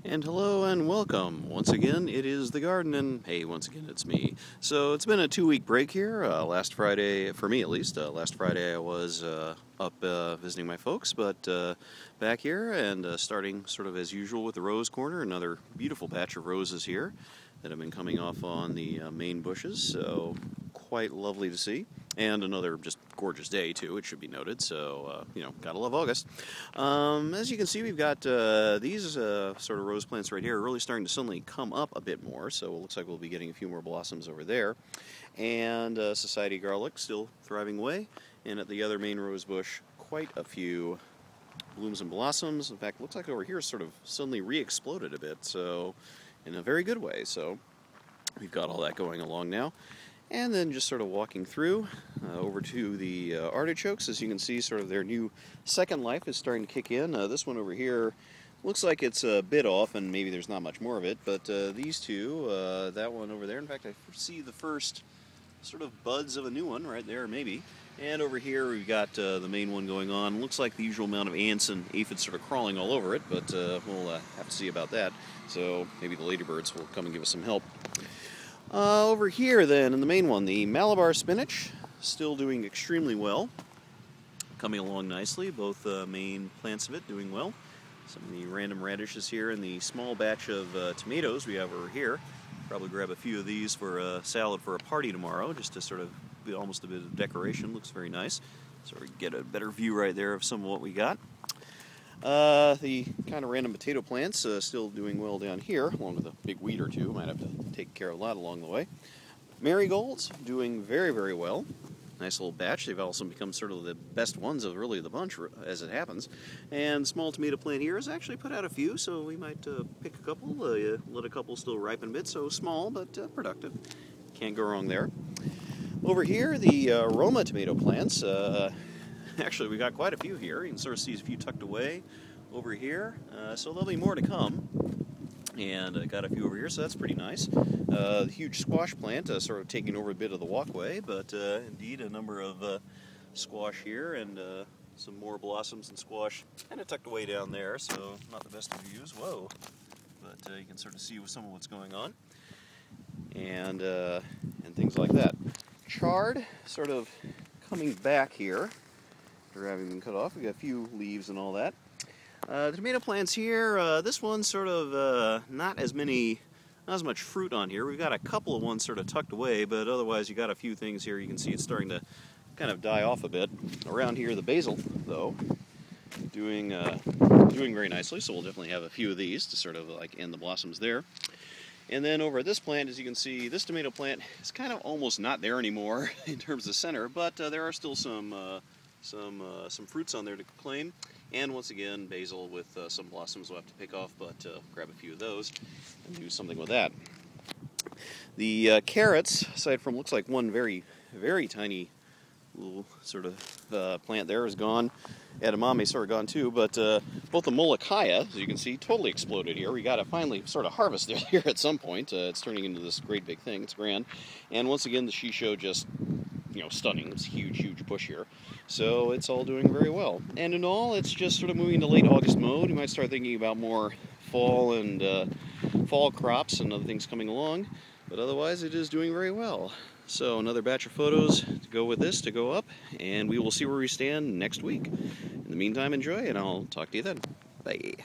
And hello and welcome. Once again, it is the garden, and hey, once again, it's me. So it's been a 2-week break here. Last Friday, for me at least, last Friday I was up visiting my folks, but back here and starting sort of as usual with the rose corner. Another beautiful batch of roses here that have been coming off on the main bushes, so quite lovely to see. And another just gorgeous day, too, it should be noted, so, gotta love August. As you can see, we've got these sort of rose plants right here are really starting to suddenly come up a bit more, so it looks like we'll be getting a few more blossoms over there. And Society Garlic still thriving away, and at the other main rose bush, quite a few blooms and blossoms. In fact, it looks like over here sort of suddenly re-exploded a bit, so in a very good way, so we've got all that going along now. And then just sort of walking through over to the artichokes. As you can see, sort of their new second life is starting to kick in. This one over here looks like it's a bit off, and maybe there's not much more of it, but these two, that one over there, in fact, I see the first sort of buds of a new one right there, maybe. And over here we've got the main one going on. Looks like the usual amount of ants and aphids sort of crawling all over it, but we'll have to see about that. So maybe the ladybirds will come and give us some help. Over here then, in the main one, the Malabar spinach, still doing extremely well. Coming along nicely, both main plants of it doing well. Some of the random radishes here and the small batch of tomatoes we have over here. Probably grab a few of these for a salad for a party tomorrow, just to sort of be almost a bit of decoration. Looks very nice. Sort of get a better view right there of some of what we got. The kind of random potato plants still doing well down here, along with a big weed or two. Might have to take care of a lot along the way. Marigolds doing very, very well. Nice little batch. They've also become sort of the best ones of really the bunch as it happens. And small tomato plant here has actually put out a few, so we might pick a couple, let a couple still ripen a bit. So small, but productive. Can't go wrong there. Over here, the Roma tomato plants. Actually, we got quite a few here. You can sort of see a few tucked away over here. So there'll be more to come. And I got a few over here, so that's pretty nice. The huge squash plant sort of taking over a bit of the walkway, but indeed a number of squash here and some more blossoms and squash kind of tucked away down there, so not the best of views. Whoa! But you can sort of see some of what's going on. And things like that. Chard sort of coming back here. After having been cut off, we got a few leaves and all that. The tomato plants here, this one's sort of not as much fruit on here. We've got a couple of ones sort of tucked away, but otherwise you got a few things here. You can see it's starting to kind of die off a bit. Around here, the basil, though, doing very nicely, so we'll definitely have a few of these to sort of like end the blossoms there. And then over at this plant, as you can see, this tomato plant is kind of almost not there anymore in terms of center, but there are still some fruits on there to claim. And once again, basil with some blossoms we'll have to pick off, but grab a few of those and do something with that. The carrots, aside from looks like one very, very tiny little sort of plant there is gone. Edamame sort of gone too, but both the Molokaia, as you can see, totally exploded here. We got to finally sort of harvest it here at some point. It's turning into this great big thing. It's grand. And once again, the Shisho just, stunning. It's a huge, huge bush here. So it's all doing very well. And in all, it's just sort of moving into late August mode. You might start thinking about more fall and fall crops and other things coming along. But otherwise, it is doing very well. So another batch of photos to go with this, to go up, and we will see where we stand next week. In the meantime, enjoy, and I'll talk to you then. Bye.